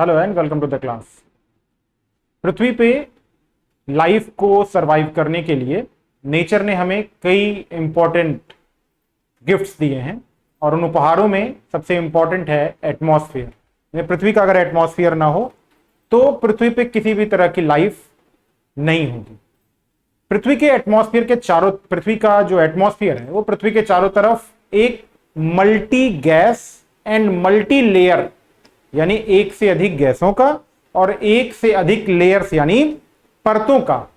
Hello and welcome to the class. पृथ्वी पे life को सरवाइव करने के लिए नेचर ने हमें कई इंपॉर्टेंट गिफ्ट्स दिए हैं और उन उपहारों में सबसे इंपॉर्टेंट है एटमॉस्फेयर। पृथ्वी का अगर एटमॉस्फेयर ना हो तो पृथ्वी पे किसी भी तरह की लाइफ नहीं होगी। पृथ्वी का जो एटमॉस्फेयर है वो पृथ्वी के चारों तरफ एक multi gas and multi layer यानी एक से अधिक गैसों का और एक से अधिक लेयर्स यानी परतों का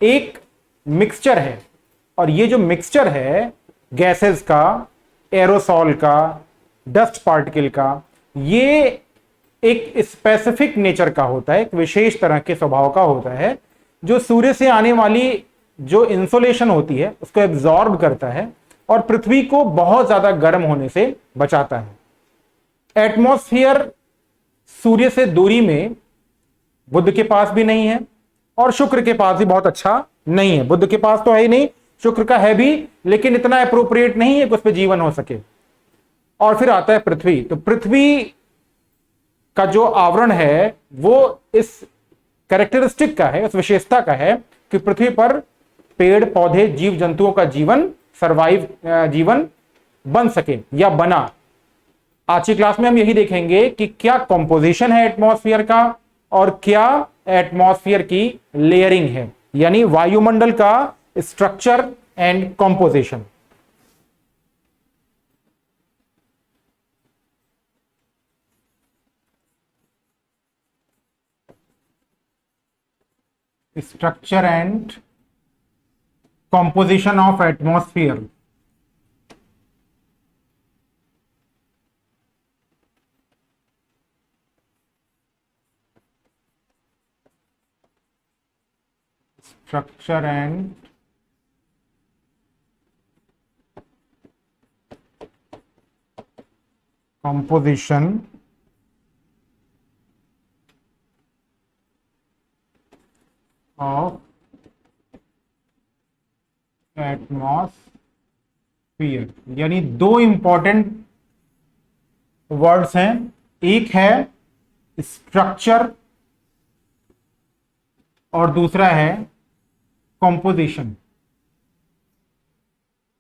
एक मिक्सचर है। और ये जो मिक्सचर है गैसेस का, एरोसॉल का, डस्ट पार्टिकल का, ये एक स्पेसिफिक नेचर का होता है, एक विशेष तरह के स्वभाव का होता है जो सूर्य से आने वाली जो इंसोलेशन होती है उसको एब्जॉर्ब करता है और पृथ्वी को बहुत ज्यादा गर्म होने से बचाता है। एटमॉस्फेयर सूर्य से दूरी में बुध के पास भी नहीं है और शुक्र के पास भी बहुत अच्छा नहीं है। बुध के पास तो है ही नहीं, शुक्र का है भी लेकिन इतना अप्रोप्रिएट नहीं है कि उस पर जीवन हो सके। और फिर आता है पृथ्वी। तो पृथ्वी का जो आवरण है वो इस कैरेक्टरिस्टिक का है, उस विशेषता का है कि पृथ्वी पर पेड़ पौधे जीव जंतुओं का जीवन बन सके या बना। आज की क्लास में हम यही देखेंगे कि क्या कॉम्पोजिशन है एटमॉस्फेयर का और क्या एटमॉस्फेयर की लेयरिंग है, यानी वायुमंडल का structure and composition. Structure and composition of atmosphere. Structure and composition of atmosphere. यानी दो इंपॉर्टेंट वर्ड्स हैं, एक है स्ट्रक्चर और दूसरा है कॉम्पोजिशन।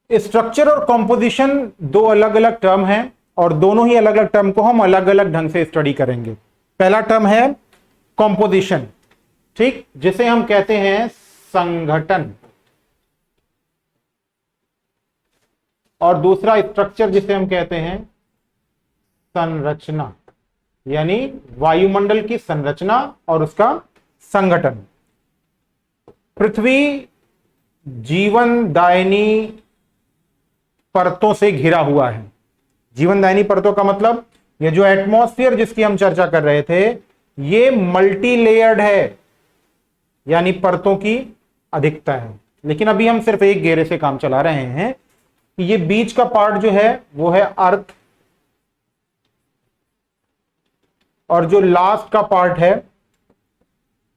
स्ट्रक्चर और कॉम्पोजिशन दो अलग अलग टर्म हैं और दोनों ही अलग अलग टर्म को हम अलग अलग ढंग से स्टडी करेंगे। पहला टर्म है कॉम्पोजिशन, ठीक, जिसे हम कहते हैं संगठन, और दूसरा स्ट्रक्चर जिसे हम कहते हैं संरचना, यानी वायुमंडल की संरचना और उसका संगठन। पृथ्वी जीवनदायिनी परतों से घिरा हुआ है। जीवनदायिनी परतों का मतलब ये जो एटमॉस्फेयर जिसकी हम चर्चा कर रहे थे ये मल्टी लेयर्ड है, यानी परतों की अधिकता है। लेकिन अभी हम सिर्फ एक घेरे से काम चला रहे हैं कि ये बीच का पार्ट जो है वो है अर्थ और जो लास्ट का पार्ट है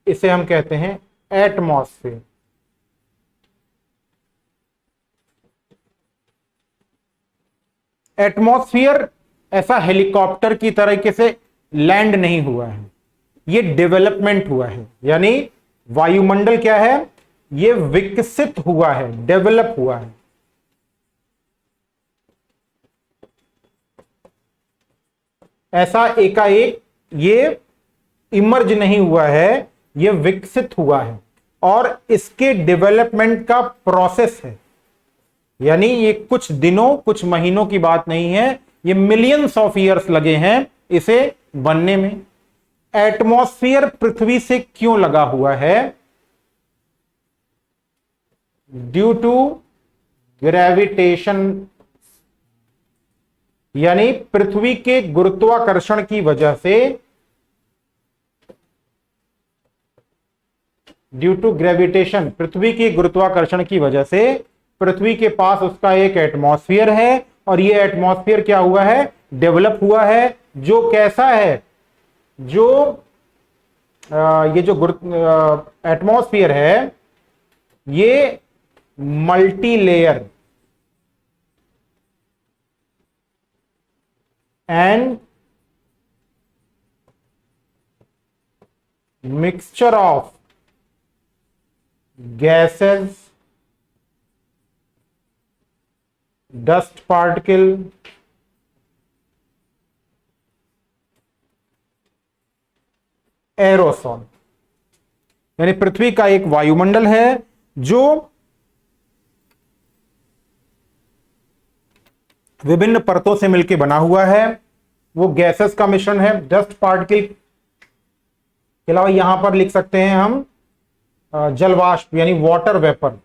इसे हम कहते हैं एटमॉस्फेयर। एटमॉस्फेयर ऐसा हेलीकॉप्टर की तरीके से लैंड नहीं हुआ है, ये डेवलपमेंट हुआ है। यानी वायुमंडल क्या है, ये विकसित हुआ है, डेवलप हुआ है। ऐसा एकाएक ये इमर्ज नहीं हुआ है, ये विकसित हुआ है और इसके डेवलपमेंट का प्रोसेस है। यानी ये कुछ दिनों कुछ महीनों की बात नहीं है, ये मिलियंस ऑफ ईयर्स लगे हैं इसे बनने में। एटमॉस्फेयर पृथ्वी से क्यों लगा हुआ है? ड्यू टू ग्रेविटेशन, यानी पृथ्वी के गुरुत्वाकर्षण की वजह से, ड्यू टू ग्रेविटेशन, पृथ्वी के गुरुत्वाकर्षण की वजह से पृथ्वी के पास उसका एक एटमॉस्फेयर है और ये एटमॉस्फेयर क्या हुआ है, डेवलप हुआ है। जो कैसा है, जो ये जो एटमॉस्फेयर है ये multi layer and mixture of gases, dust particle, aerosol. यानी पृथ्वी का एक वायुमंडल है जो विभिन्न परतों से मिलकर बना हुआ है। वो गैसेस का मिश्रण है, डस्ट पार्टिकल के अलावा यहां पर लिख सकते हैं हम जलवाष्प यानी वाटर वेपर।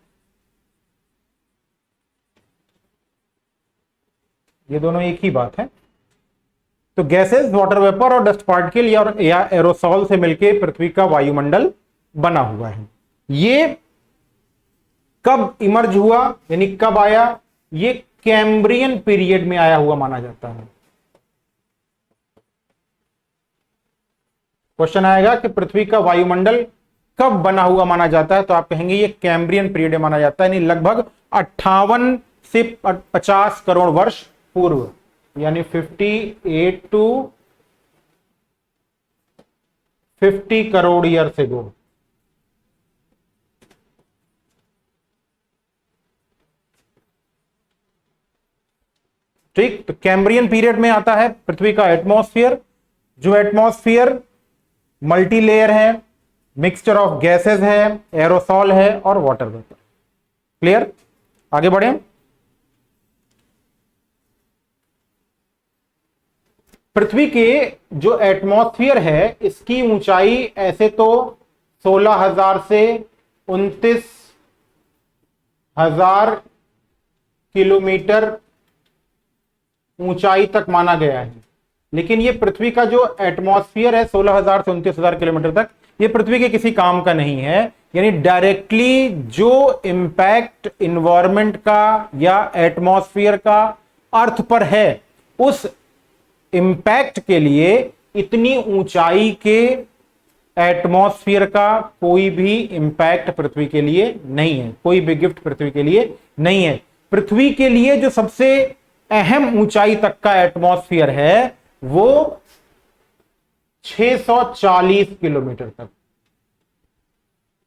ये दोनों एक ही बात है। तो गैसेस, वाटर वेपर और डस्ट पार्टिकल या एरोसॉल से मिलकर पृथ्वी का वायुमंडल बना हुआ है। ये कब इमर्ज हुआ यानी कब आया? ये कैम्ब्रियन पीरियड में आया हुआ माना जाता है। क्वेश्चन आएगा कि पृथ्वी का वायुमंडल कब बना हुआ माना जाता है, तो आप कहेंगे ये कैम्ब्रियन पीरियड में माना जाता है, यानी लगभग 58 से 50 करोड़ वर्ष पूर्व, यानी 58 टू 50 करोड़ ईयर से गो। ठीक, तो कैम्ब्रियन पीरियड में आता है पृथ्वी का एटमॉस्फेयर, जो एटमॉस्फेयर मल्टी लेयर है, मिक्सचर ऑफ गैसेस है, एरोसॉल है और वाटर वेपर। क्लियर? आगे बढ़े। पृथ्वी के जो एटमॉस्फेयर है इसकी ऊंचाई ऐसे तो 16,000 से 29,000 किलोमीटर ऊंचाई तक माना गया है। लेकिन ये पृथ्वी का जो एटमॉस्फेयर है 16,000 से 29,000 किलोमीटर तक, ये पृथ्वी के किसी काम का नहीं है। यानी डायरेक्टली जो इंपैक्ट इन्वायरमेंट का या एटमॉस्फेयर का अर्थ पर है, उस इंपैक्ट के लिए इतनी ऊंचाई के एटमॉस्फेयर का कोई भी इंपैक्ट पृथ्वी के लिए नहीं है, कोई भी गिफ्ट पृथ्वी के लिए नहीं है। पृथ्वी के लिए जो सबसे अहम ऊंचाई तक का एटमॉस्फेयर है वो 640 किलोमीटर तक।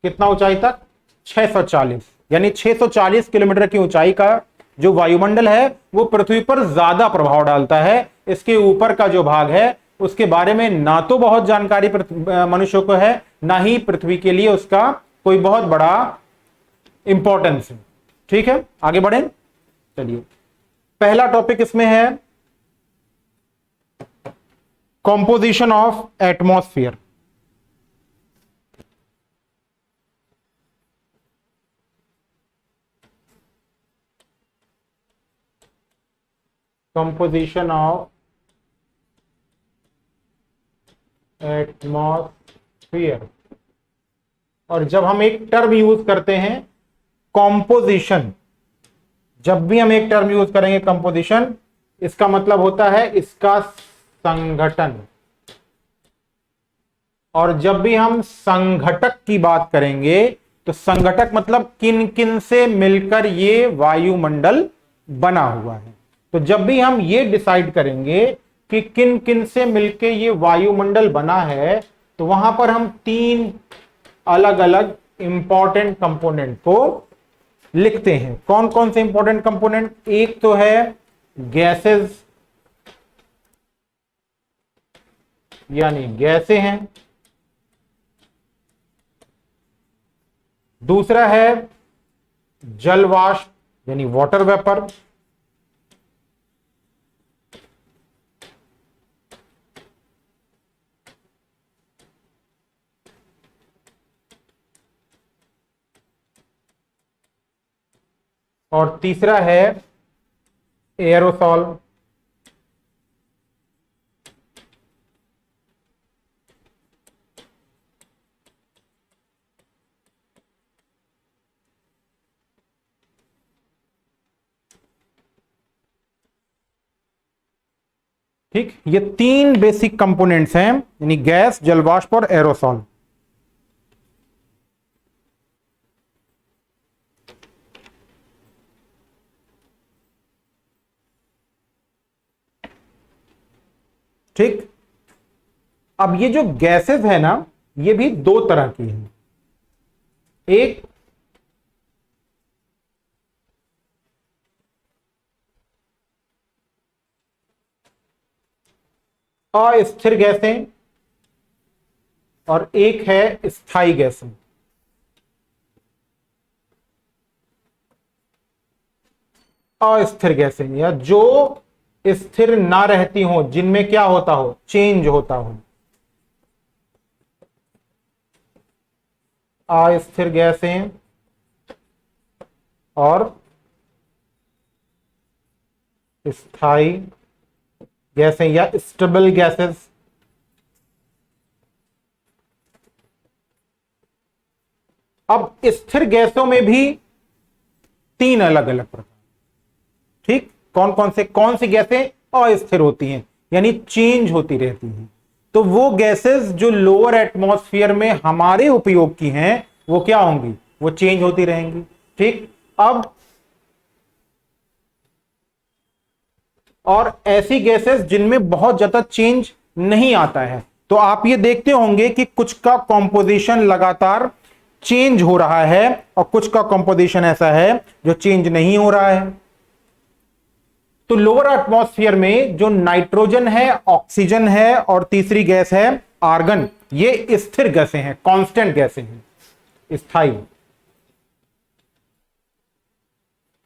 कितना ऊंचाई तक? 640। यानी 640 किलोमीटर की ऊंचाई का जो वायुमंडल है वो पृथ्वी पर ज्यादा प्रभाव डालता है। इसके ऊपर का जो भाग है उसके बारे में ना तो बहुत जानकारी मनुष्य को है, ना ही पृथ्वी के लिए उसका कोई बहुत बड़ा इंपॉर्टेंस है। ठीक है, आगे बढ़ें। चलिए, पहला टॉपिक इसमें है composition of atmosphere. Composition of atmosphere. और जब हम एक टर्म यूज करते हैं कंपोजिशन, जब भी हम एक टर्म यूज करेंगे कंपोजिशन, इसका मतलब होता है इसका संघटन। और जब भी हम संघटक की बात करेंगे तो संघटक मतलब किन किन से मिलकर ये वायुमंडल बना हुआ है। तो जब भी हम ये डिसाइड करेंगे कि किन किन से मिलकर ये वायुमंडल बना है, तो वहां पर हम 3 अलग अलग इंपॉर्टेंट कंपोनेंट को लिखते हैं। कौन कौन से इंपॉर्टेंट कंपोनेंट? एक तो है गैसेस, यानी गैसें हैं। दूसरा है जलवाष्प यानी वाटर वेपर। और तीसरा है एरोसॉल। ठीक, ये 3 बेसिक कंपोनेंट्स हैं, यानी गैस, जलवाष्प और एरोसॉल। ठीक, अब ये जो गैसेस है ना, ये भी दो तरह की है। एक अस्थिर गैसें और एक है स्थायी गैसें। अस्थिर गैसें या जो स्थिर ना रहती हो, जिनमें क्या होता हो, चेंज होता हो। अस्थिर गैसें और स्थायी गैसें या स्टेबल गैसेस। अब स्थिर गैसों में भी तीन अलग अलग प्रकार, ठीक, कौन सी गैसें अस्थिर होती हैं यानी चेंज होती रहती हैं। तो वो गैसेस जो लोअर एटमॉस्फेयर में हमारे उपयोग की हैं वो क्या होंगी, वो चेंज होती रहेंगी। ठीक, अब और ऐसी गैसेस जिनमें बहुत ज्यादा चेंज नहीं आता है, तो आप ये देखते होंगे कि कुछ का कॉम्पोजिशन लगातार चेंज हो रहा है और कुछ का कॉम्पोजिशन ऐसा है जो चेंज नहीं हो रहा है। तो लोअर एटमॉस्फेयर में जो नाइट्रोजन है, ऑक्सीजन है और तीसरी गैस है आर्गन, ये स्थिर गैसें हैं, कांस्टेंट गैसें हैं, स्थायी।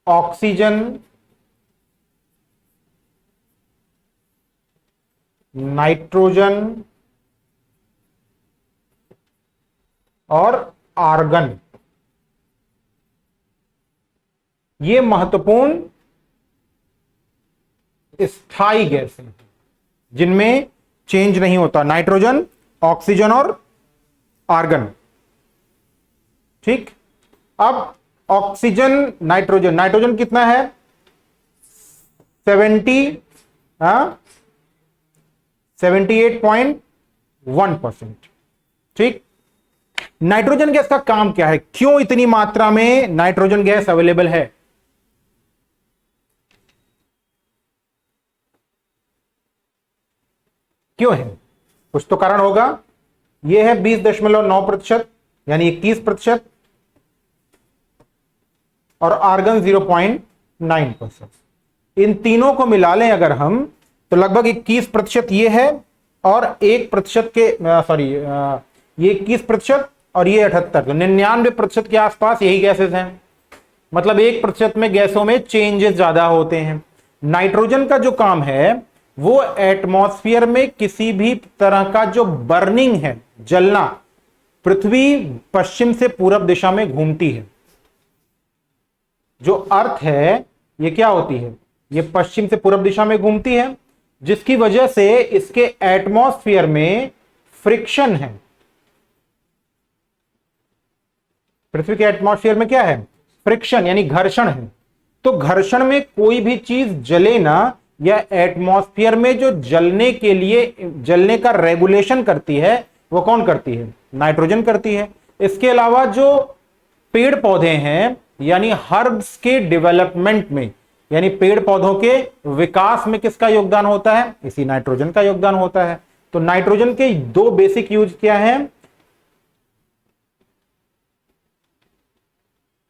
ऑक्सीजन, नाइट्रोजन और आर्गन, ये महत्वपूर्ण स्थायी गैस हैं जिनमें चेंज नहीं होता। नाइट्रोजन, ऑक्सीजन और आर्गन। ठीक, अब ऑक्सीजन, नाइट्रोजन कितना है, 78.1%। ठीक, नाइट्रोजन गैस का काम क्या है, क्यों इतनी मात्रा में नाइट्रोजन गैस अवेलेबल है? क्यों है, कुछ तो कारण होगा। यह है 20.9% यानी 21%, और आर्गन 0.9%। इन तीनों को मिला लें अगर हम तो लगभग 21% ये है और 1% के ये 21% और ये 78, तो 99% के आसपास यही गैसेस हैं। मतलब 1% में गैसों में चेंजेस ज्यादा होते हैं। नाइट्रोजन का जो काम है वो एटमॉस्फेयर में किसी भी तरह का जो बर्निंग है, जलना, पृथ्वी पश्चिम से पूरब दिशा में घूमती है। जो अर्थ है ये क्या होती है, ये पश्चिम से पूरब दिशा में घूमती है, जिसकी वजह से इसके एटमॉस्फेयर में फ्रिक्शन है। पृथ्वी के एटमॉस्फेयर में क्या है, फ्रिक्शन यानी घर्षण है। तो घर्षण में कोई भी चीज जले ना, या एटमॉस्फेयर में जो जलने का रेगुलेशन करती है वो कौन करती है, नाइट्रोजन करती है। इसके अलावा जो पेड़ पौधे हैं यानी हर्ब्स के डेवलपमेंट में, यानी पेड़ पौधों के विकास में किसका योगदान होता है, इसी नाइट्रोजन का योगदान होता है। तो नाइट्रोजन के दो बेसिक यूज क्या है,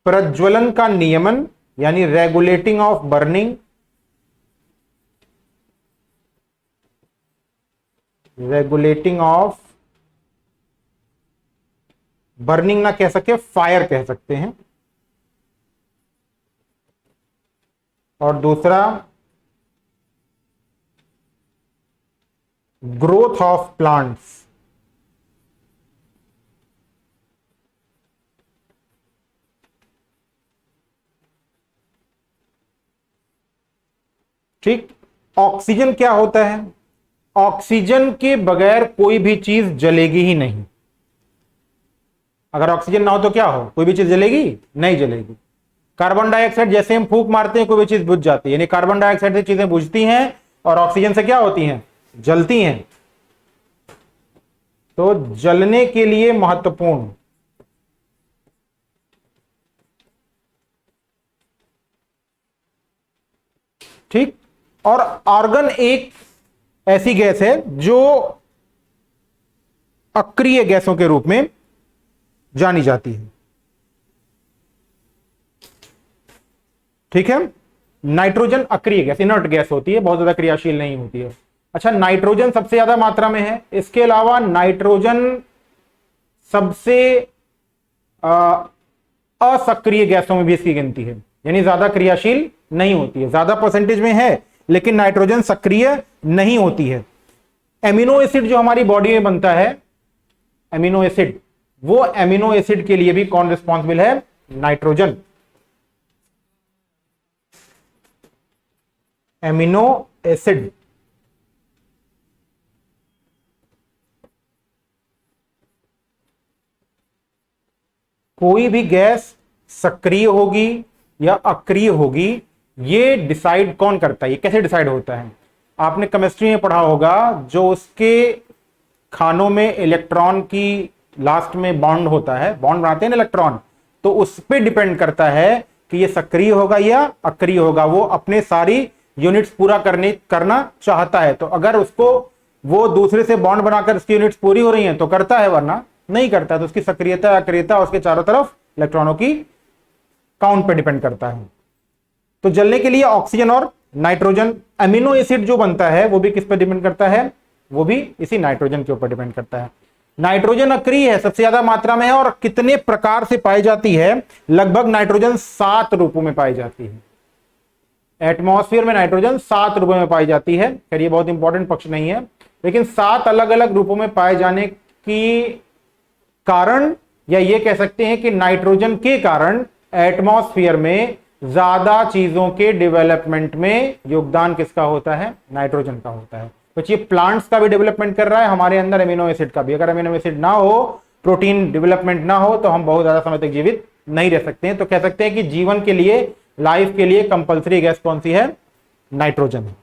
प्रज्वलन का नियमन यानी regulating of burning, regulating of burning ना कह सके, फायर कह सकते हैं, और दूसरा ग्रोथ ऑफ प्लांट्स। ठीक, ऑक्सीजन क्या होता है, ऑक्सीजन के बगैर कोई भी चीज जलेगी ही नहीं। अगर ऑक्सीजन ना हो तो क्या हो, कोई भी चीज जलेगी नहीं जलेगी। कार्बन डाइऑक्साइड जैसे हम फूंक मारते हैं कोई भी चीज बुझ जाती है, यानी कार्बन डाइऑक्साइड से चीजें बुझती हैं और ऑक्सीजन से क्या होती हैं, जलती हैं। तो जलने के लिए महत्वपूर्ण ठीक, और आर्गन एक ऐसी गैस है जो अक्रिय गैसों के रूप में जानी जाती है। ठीक है, नाइट्रोजन अक्रिय गैस, इनर्ट गैस होती है, बहुत ज्यादा क्रियाशील नहीं होती है। अच्छा, नाइट्रोजन सबसे ज्यादा मात्रा में है। इसके अलावा नाइट्रोजन सबसे असक्रिय गैसों में भी इसकी गिनती है, यानी ज्यादा क्रियाशील नहीं होती है, ज्यादा परसेंटेज में है लेकिन नाइट्रोजन सक्रिय नहीं होती है। एमिनो एसिड जो हमारी बॉडी में बनता है, एमिनो एसिड, वो एमिनो एसिड के लिए भी कौन रिस्पॉन्सिबल है? नाइट्रोजन। एमिनो एसिड कोई भी गैस सक्रिय होगी या अक्रिय होगी, ये डिसाइड कौन करता है? ये कैसे डिसाइड होता है? आपने केमिस्ट्री में पढ़ा होगा, जो उसके खानों में इलेक्ट्रॉन की लास्ट में बॉन्ड होता है, बॉन्ड बनाते हैं ना इलेक्ट्रॉन, तो उस पर डिपेंड करता है कि ये सक्रिय होगा या अक्रिय होगा। वो अपने सारी यूनिट्स पूरा करना चाहता है, तो अगर उसको वो दूसरे से बॉन्ड बनाकर उसकी यूनिट्स पूरी हो रही हैं तो करता है, वरना नहीं करता। तो उसकी सक्रियता अक्रियता उसके चारों तरफ इलेक्ट्रॉनों की काउंट पे डिपेंड करता है। तो जलने के लिए ऑक्सीजन और नाइट्रोजन, एमिनो एसिड जो बनता है वो भी किस पर डिपेंड करता है? वो भी इसी नाइट्रोजन के ऊपर डिपेंड करता है। नाइट्रोजन अक्रिय है, सबसे ज्यादा मात्रा में है, और कितने प्रकार से पाई जाती है? लगभग नाइट्रोजन 7 रूपों में पाई जाती है। एटमॉस्फेयर में नाइट्रोजन 7 रूपों में पाई जाती है। खैर ये बहुत इंपॉर्टेंट पक्ष नहीं है, लेकिन 7 अलग अलग रूपों में पाए जाने की कारण, या ये कह सकते हैं कि नाइट्रोजन के कारण एटमॉस्फेयर में ज्यादा चीजों के डेवलपमेंट में योगदान किसका होता है? नाइट्रोजन का होता है। तो ये प्लांट्स का भी डेवलपमेंट कर रहा है, हमारे अंदर एमिनो एसिड का भी। अगर एमिनो एसिड ना हो, प्रोटीन डेवलपमेंट ना हो, तो हम बहुत ज्यादा समय तक जीवित नहीं रह सकते हैं। तो कह सकते हैं कि जीवन के लिए, लाइफ के लिए कंपल्सरी गैस कौन सी है? नाइट्रोजन है।